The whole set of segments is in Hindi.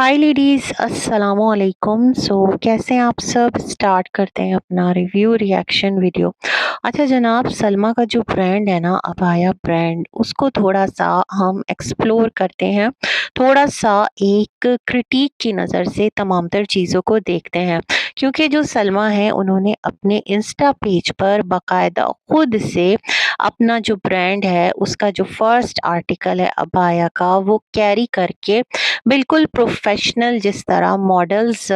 हाय लेडीज़, अस्सलामु अलैकुम। कैसे हैं आप सब? स्टार्ट करते हैं अपना रिव्यू रिएक्शन वीडियो। अच्छा जनाब, सलमा का जो ब्रांड है ना, अबाया ब्रांड, उसको थोड़ा-सा हम एक्सप्लोर करते हैं। थोड़ा-सा एक क्रिटिक की नज़र से तमाम तर चीज़ों को देखते हैं। क्योंकि जो सलमा है, उन्होंने अपने इंस्टा पेज पर बाकायदा खुद से अपना जो ब्रांड है, उसका जो फर्स्ट आर्टिकल है अबाया का, वो कैरी करके बिल्कुल प्रोफेशनल, जिस तरह मॉडल्स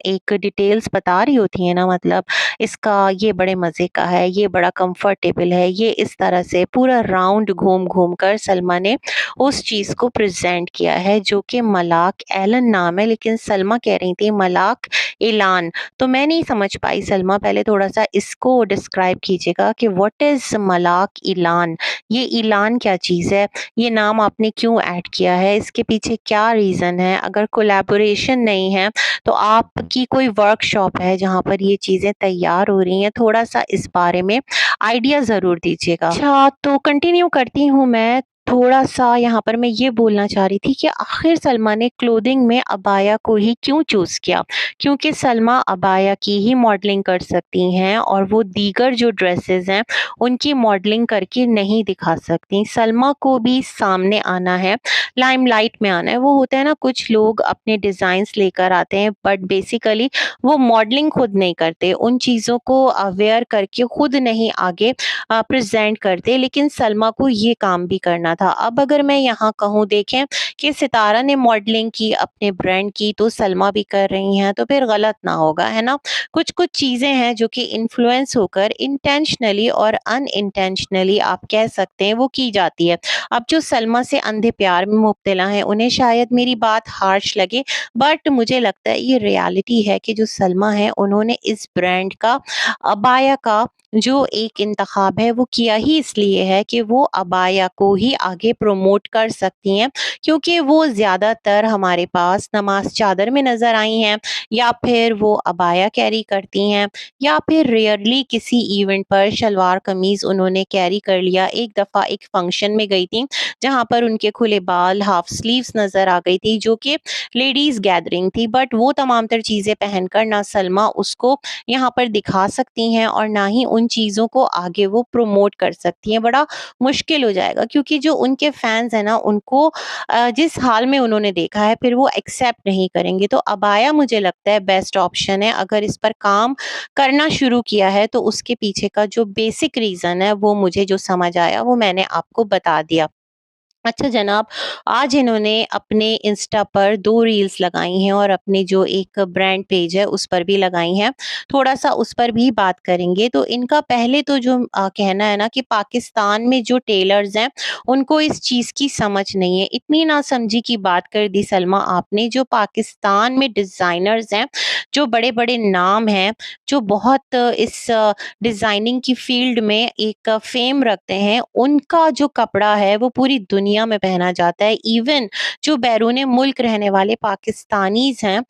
एक डिटेल्स बता रही होती हैं ना, मतलब इसका ये बड़े मज़े का है, ये बड़ा कंफर्टेबल है, ये इस तरह से पूरा राउंड घूम-घूम कर सलमा ने उस चीज़ को प्रेज़ेंट किया है, जो कि मलाक एलन नाम है, लेकिन सलमा कह रही थी मलाक एलान। तो मैं नहीं समझ पाई। सलमा, पहले थोड़ा-सा इसको डिस्क्राइब कीजिएगा कि व्हाट इज़ मलाक एलान? ये एलान क्या चीज़ है? ये नाम आपने क्यों ऐड किया है? इसके पीछे क्या रीज़न है? अगर कोलैबोरेशन नहीं है, तो आपकी कोई वर्कशॉप है जहाँ पर ये चीज़ें तैयार हो रही हैं? थोड़ा-सा इस बारे में आइडिया ज़रूर दीजिएगा। अच्छा, तो कंटिन्यू करती हूँ मैं। थोड़ा-सा यहाँ पर मैं ये बोलना चाह रही थी कि आखिर सलमा ने क्लोथिंग में अबाया को ही क्यों चूज़ किया? क्योंकि सलमा अबाया की ही मॉडलिंग कर सकती हैं और वो दीगर जो ड्रेसेस हैं, उनकी मॉडलिंग करके नहीं दिखा सकती। सलमा को भी सामने आना है, लाइमलाइट में आना है। वो होता है ना, कुछ लोग अपने डिज़ाइन्स लेकर आते हैं बट बेसिकली वो मॉडलिंग खुद नहीं करते, उन चीज़ों को वेयर करके खुद नहीं आगे प्रेज़ेंट करते, लेकिन सलमा को ये काम भी करना था। अब अगर मैं यहाँ कहूँ, देखें कि सितारा ने मॉडलिंग की अपने ब्रांड की, तो सलमा भी कर रही हैं, तो फिर गलत ना होगा, है ना? कुछ-कुछ चीज़ें हैं जो कि इन्फ्लुएंस होकर इंटेंशनली और अनइंटेंशनली आप कह सकते हैं वो की जाती है। अब जो सलमा से अंधे प्यार में मुब्तला हैं, उन्हें शायद मेरी बात हार्श लगे, बट मुझे लगता है ये रियलिटी है कि जो सलमा है, उन्होंने इस ब्रांड का, अबाया का जो एक इंतखाब है, वो किया ही इसलिए है कि वो अबाया को ही आगे प्रमोट कर सकती हैं, क्योंकि वो ज़्यादातर हमारे पास नमाज चादर में नज़र आई हैं, या फिर वो अबाया कैरी करती हैं, या फिर रेयरली किसी इवेंट पर शलवार कमीज उन्होंने कैरी कर लिया। एक दफ़ा एक फंक्शन में गई थी, जहाँ पर उनके खुले बाल, हाफ स्लीव्स नज़र आ गई थी, जो कि लेडीज़ गैदरिंग थी, बट वो तमाम तर चीज़ें पहनकर ना सलमा उसको यहाँ पर दिखा सकती हैं और ना ही उन चीज़ों को आगे वो प्रमोट कर सकती हैं। बड़ा मुश्किल हो जाएगा, क्योंकि जो उनके फैंस हैं ना, उनको जिस हाल में उन्होंने देखा है, फिर वो एक्सेप्ट नहीं करेंगे। तो अबाया मुझे लगता है बेस्ट ऑप्शन है। अगर इस पर काम करना शुरू किया है, तो उसके पीछे का जो बेसिक रीज़न है, वो मुझे जो समझ आया, वो मैंने आपको बता दिया। अच्छा जनाब, आज इन्होंने अपने इंस्टा पर 2 रील्स लगाई हैं और अपने जो एक ब्रांड पेज है उस पर भी लगाई हैं। थोड़ा-सा उस पर भी बात करेंगे। तो इनका पहले तो जो कहना है ना कि पाकिस्तान में जो टेलर्स हैं, उनको इस चीज़ की समझ नहीं है। इतनी नासमझी की बात कर दी सलमा आपने। जो पाकिस्तान में डिज़ाइनर्स हैं, जो बड़े-बड़े नाम हैं, जो बहुत इस डिज़ाइनिंग की फ़ील्ड में एक फ़ेम रखते हैं, उनका जो कपड़ा है वो पूरी दुनिया में पहना जाता है। इवन जो बैरून मुल्क रहने वाले पाकिस्तानीज़ हैं,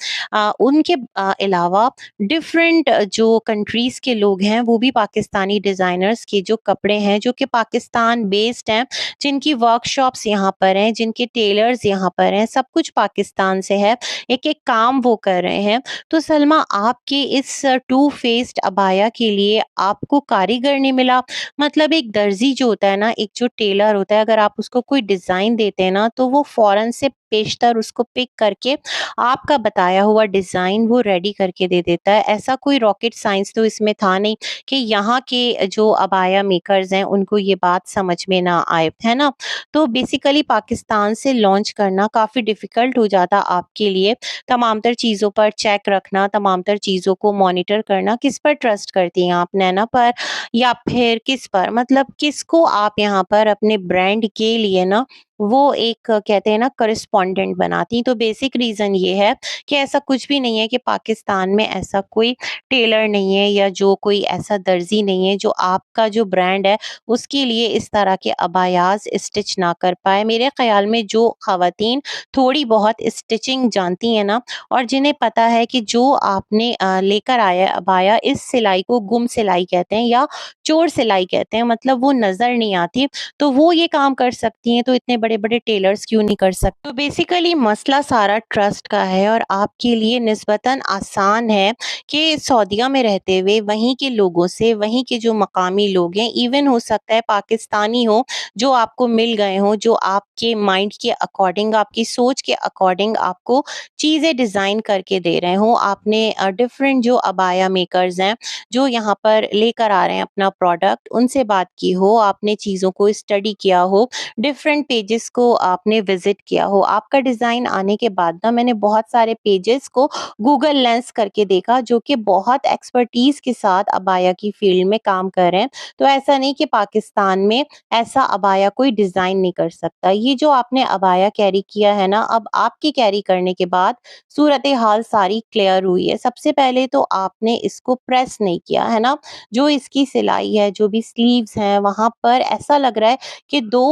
उनके अलावा डिफरेंट जो कंट्रीज़ के लोग हैं, वो भी पाकिस्तानी डिज़ाइनर्स के जो कपड़े हैं, जो कि पाकिस्तान बेस्ड हैं, जिनकी वर्कशॉप्स यहाँ पर हैं, जिनके टेलर्स यहाँ पर हैं, सब कुछ पाकिस्तान से है। एक-एक काम वो कर रहे हैं। तो सलमा, आपके इस टू फेस्ड अबाया के लिए आपको कारीगर नहीं मिला? मतलब एक दर्जी जो होता है ना, एक जो टेलर होता है, अगर आप उसको कोई डिज़ाइन देते हैं ना, तो वो फ़ौरन से पेशतर उसको पिक करके आपका बताया हुआ डिज़ाइन वो रेडी करके दे देता है। ऐसा कोई रॉकेट साइंस तो इसमें था नहीं कि यहाँ के जो अबाया मेकर्स हैं, उनको ये बात समझ में ना आए, है ना? तो बेसिकली पाकिस्तान से लॉन्च करना काफ़ी डिफ़िकल्ट हो जाता आपके लिए। तमाम तर चीज़ों पर चेक रखना, तमाम तर चीज़ों को मॉनिटर करना। किस पर ट्रस्ट करती हैं आप, नैना पर या फिर किस पर? मतलब किसको आप यहाँ पर अपने ब्रांड के लिए ना, वो एक कहते हैं ना, कॉरेस्पॉन्डेंट बनाती। तो बेसिक रीज़न ये है कि ऐसा कुछ भी नहीं है कि पाकिस्तान में ऐसा कोई टेलर नहीं है, या जो कोई ऐसा दर्जी नहीं है जो आपका जो ब्रांड है उसके लिए इस तरह के अबायाज़ स्टिच ना कर पाए। मेरे ख़्याल में जो ख़वातीन थोड़ी बहुत स्टिचिंग जानती हैं ना, और जिन्हें पता है कि जो आपने लेकर आया है अबाया, इस सिलाई को गुम सिलाई कहते हैं या चोर सिलाई कहते हैं, मतलब वो नज़र नहीं आती, तो वो ये काम कर सकती हैं। तो इतने बड़े-बड़े टेलर्स क्यों नहीं कर सकते? तो बेसिकली मसला सारा ट्रस्ट का है और आपके लिए निस्बतन आसान है कि सऊदीया में रहते हुए वहीं के लोगों से, वहीं के जो मकामी लोग हैं, इवन हो सकता है पाकिस्तानी हो, जो आपको मिल गए हों, जो आपके माइंड के अकॉर्डिंग, आपकी सोच के अकॉर्डिंग आपको चीज़ें डिज़ाइन करके दे रहे हों। आपने डिफरेंट जो अबाया मेकर्स हैं, जो यहाँ पर लेकर आ रहे हैं अपना प्रोडक्ट, उनसे बात की हो, आपने चीज़ों को स्टडी किया हो, डिफरेंट पेजेस को आपने विज़िट किया हो। आपका डिज़ाइन आने के बाद ना मैंने बहुत सारे पेजेस को गूगल लेंस करके देखा, जो कि बहुत एक्सपर्टीज़ के साथ अबाया की फ़ील्ड में काम कर रहे हैं। तो ऐसा नहीं कि पाकिस्तान में ऐसा अबाया कोई डिज़ाइन नहीं कर सकता। ये जो आपने अबाया कैरी किया है ना, अब आपके कैरी करने के बाद सूरत-ए-हाल सारी क्लियर हुई है। सबसे पहले तो आपने इसको प्रेस नहीं किया, है ना? जो इसकी सिलाई है, जो भी स्लीव्स हैं, वहाँ पर ऐसा लग रहा है कि 2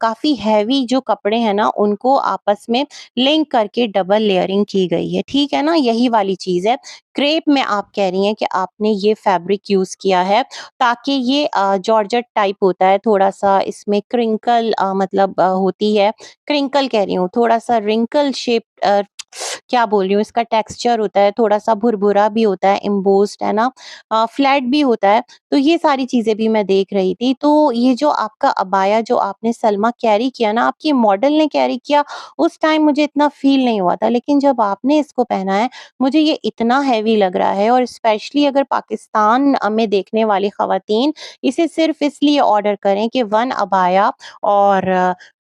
काफ़ी हैवी जो कपड़े हैं ना, उनको आपस में लिंक करके डबल लेयरिंग की गई है, ठीक है ना? यही वाली चीज़ है। क्रेप में आप कह रही हैं कि आपने ये फैब्रिक यूज़ किया है ताकि ये जॉर्जेट टाइप होता है, थोड़ा-सा इसमें क्रिंकल मतलब होती है, क्रिंकल कह रही हूँ, थोड़ा-सा रिंकल शेप क्या बोल रही हूँ, इसका टेक्सचर होता है, थोड़ा-सा भुरभुरा भी होता है, एम्बोस्ड है ना, फ्लैट भी होता है। तो ये सारी चीज़ें भी मैं देख रही थी। तो ये जो आपका अबाया जो आपने सलमा कैरी किया ना, आपकी मॉडल ने कैरी किया, उस टाइम मुझे इतना फ़ील नहीं हुआ था। लेकिन जब आपने इसको पहना है, मुझे ये इतना हेवी लग रहा है और स्पेशली अगर पाकिस्तान में देखने वाली ख़वातीन इसे सिर्फ़ इसलिए ऑर्डर करें कि 1 अबाया और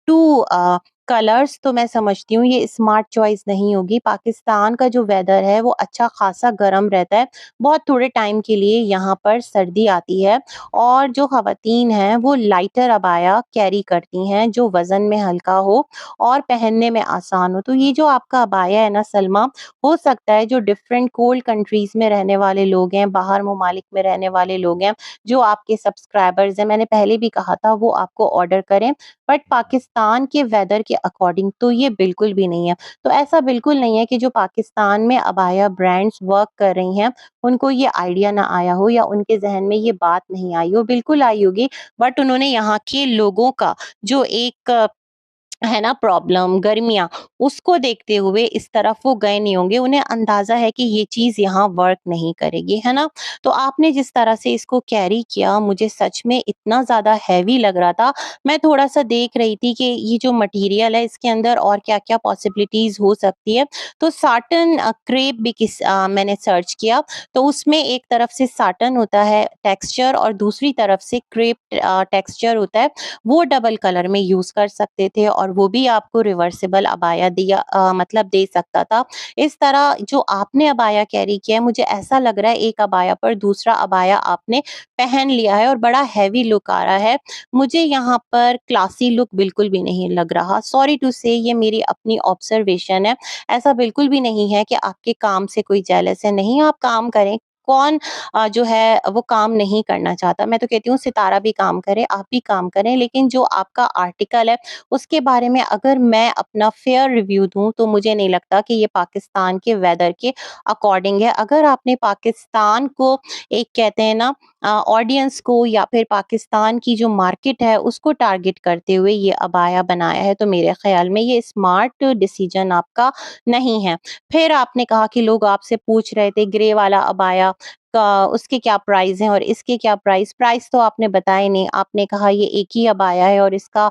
2 कलर्स, तो मैं समझती हूँ ये स्मार्ट चॉइस नहीं होगी। पाकिस्तान का जो वेदर है वो अच्छा खासा गर्म रहता है। बहुत थोड़े टाइम के लिए यहाँ पर सर्दी आती है और जो ख़वातीन हैं वो लाइटर अबाया कैरी करती हैं, जो वज़न में हल्का हो और पहनने में आसान हो। तो ये जो आपका अबाया है ना सलमा, हो सकता है जो डिफरेंट कोल्ड कंट्रीज़ में रहने वाले लोग हैं, बाहर ममालिक में रहने वाले लोग हैं, जो आपके सब्सक्राइबर्स हैं, मैंने पहले भी कहा था वो आपको ऑर्डर करें। बट पाकिस्तान के वेदर के अकॉर्डिंग तो ये बिल्कुल भी नहीं है। तो ऐसा बिल्कुल नहीं है कि जो पाकिस्तान में अबाया ब्रांड्स वर्क कर रही हैं, उनको ये आइडिया ना आया हो या उनके ज़हन में ये बात नहीं आई हो, बिल्कुल आई होगी। बट उन्होंने यहाँ के लोगों का जो एक है ना प्रॉब्लम, गर्मियाँ, उसको देखते हुए इस तरफ वो गए नहीं होंगे। उन्हें अंदाज़ा है कि ये चीज़ यहाँ वर्क नहीं करेगी, है ना? तो आपने जिस तरह से इसको कैरी किया, मुझे सच में इतना ज़्यादा हेवी लग रहा था। मैं थोड़ा-सा देख रही थी कि ये जो मटीरियल है, इसके अंदर और क्या-क्या पॉसिबिलिटीज़ हो सकती है। तो साटन क्रेप भी मैंने सर्च किया, तो उसमें एक तरफ से साटन होता है टेक्सचर और दूसरी तरफ से क्रेप टेक्सचर होता है। वो डबल कलर में यूज़ कर सकते थे और वो भी आपको रिवर्सिबल अबाया दिया मतलब दे सकता था। इस तरह जो आपने अबाया कैरी किया है, मुझे ऐसा लग रहा है एक अबाया पर दूसरा अबाया आपने पहन लिया है और बड़ा हेवी लुक आ रहा है। मुझे यहाँ पर क्लासी लुक बिल्कुल भी नहीं लग रहा। सॉरी टू से, ये मेरी अपनी ऑब्जर्वेशन है। ऐसा बिल्कुल भी नहीं है कि आपके काम से कोई जेलस है, नहीं आप काम करें। कौन जो है वो काम नहीं करना चाहता। मैं तो कहती हूँ सितारा भी काम करे, आप भी काम करें, लेकिन जो आपका आर्टिकल है उसके बारे में अगर मैं अपना फेयर रिव्यू दूँ तो मुझे नहीं लगता कि ये पाकिस्तान के वेदर के अकॉर्डिंग है। अगर आपने पाकिस्तान को एक कहते हैं ना ऑडियंस को या फिर पाकिस्तान की जो मार्केट है उसको टारगेट करते हुए ये अबाया बनाया है, तो मेरे ख़्याल में ये स्मार्ट डिसीजन आपका नहीं है। फिर आपने कहा कि लोग आपसे पूछ रहे थे ग्रे वाला अबाया का उसके क्या प्राइस हैं और इसके क्या प्राइस तो आपने बताए नहीं। आपने कहा ये एक ही अबाया है और इसका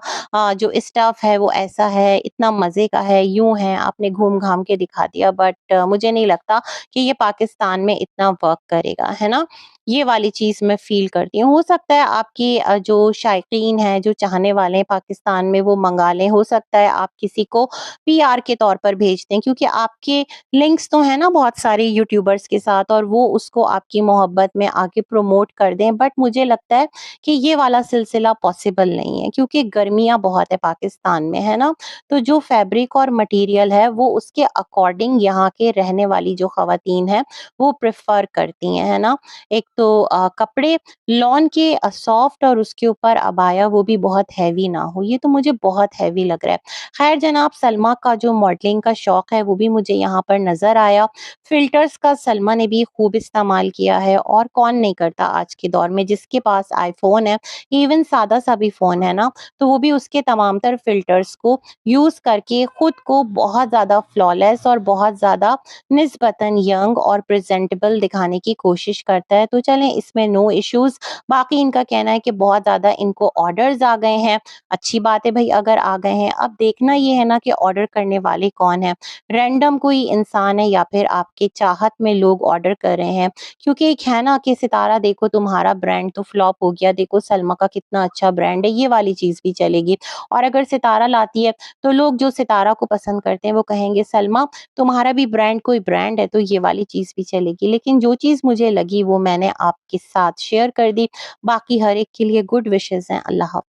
जो स्टफ है वो ऐसा है, इतना मज़े का है, यूँ है, आपने घूम-घाम के दिखा दिया। बट मुझे नहीं लगता कि ये पाकिस्तान में इतना वर्क करेगा, है ना? ये वाली चीज़ मैं फ़ील करती हूँ। हो सकता है आपकी जो शायकीन हैं, जो चाहने वाले हैं पाकिस्तान में, वो मँगा लें। हो सकता है आप किसी को पीआर के तौर पर भेज दें, क्योंकि आपके लिंक्स तो हैं ना बहुत सारे यूट्यूबर्स के साथ और वो उसको आपकी मोहब्बत में आके प्रमोट कर दें। बट मुझे लगता है कि ये वाला सिलसिला पॉसिबल नहीं है, क्योंकि गर्मियाँ बहुत है पाकिस्तान में, है ना? तो जो फैब्रिक और मटेरियल है वो उसके अकॉर्डिंग यहाँ के रहने वाली जो ख़वातीन हैं वो प्रेफ़र करती हैं, है ना? एक तो कपड़े लॉन के सॉफ्ट और उसके ऊपर अबाया वो भी बहुत हैवी ना हो, ये तो मुझे बहुत हैवी लग रहा है। ख़ैर जनाब, सलमा का जो मॉडलिंग का शौक है वो भी मुझे यहाँ पर नज़र आया। फ़िल्टर्स का सलमा ने भी खूब इस्तेमाल किया है और कौन नहीं करता आज के दौर में। जिसके पास आईफ़ोन है, इवन सादा-सा भी फ़ोन है ना, तो वो भी उसके तमाम तर फ़िल्टर्स को यूज़ करके खुद को बहुत ज़्यादा फ्लॉलेस और बहुत ज़्यादा निस्बतन यंग और प्रेज़ेंटेबल दिखाने की कोशिश करता है। तो चलें, इसमें नो इश्यूज़। बाकी इनका कहना है कि बहुत ज़्यादा इनको ऑर्डर्स आ गए हैं। अच्छी बात है भई अगर आ गए हैं। अब देखना ये है ना कि ऑर्डर करने वाले कौन हैं? रैंडम कोई इंसान है या फिर आपके चाहत में लोग ऑर्डर कर रहे हैं? क्योंकि एक है ना कि सितारा देखो तुम्हारा ब्रांड तो फ्लॉप हो गया, देखो सलमा का कितना अच्छा ब्रांड है, ये वाली चीज़ भी चलेगी। और अगर सितारा लाती है तो लोग जो सितारा को पसंद करते हैं वो कहेंगे सलमा तुम्हारा भी ब्रांड कोई ब्रांड है, तो ये वाली चीज़ भी चलेगी। लेकिन जो चीज़ मुझे लगी वो मैंने आपके साथ शेयर कर दी। बाकी हर एक के लिए गुड विशेज़ हैं। अल्लाह हाफ़िज़।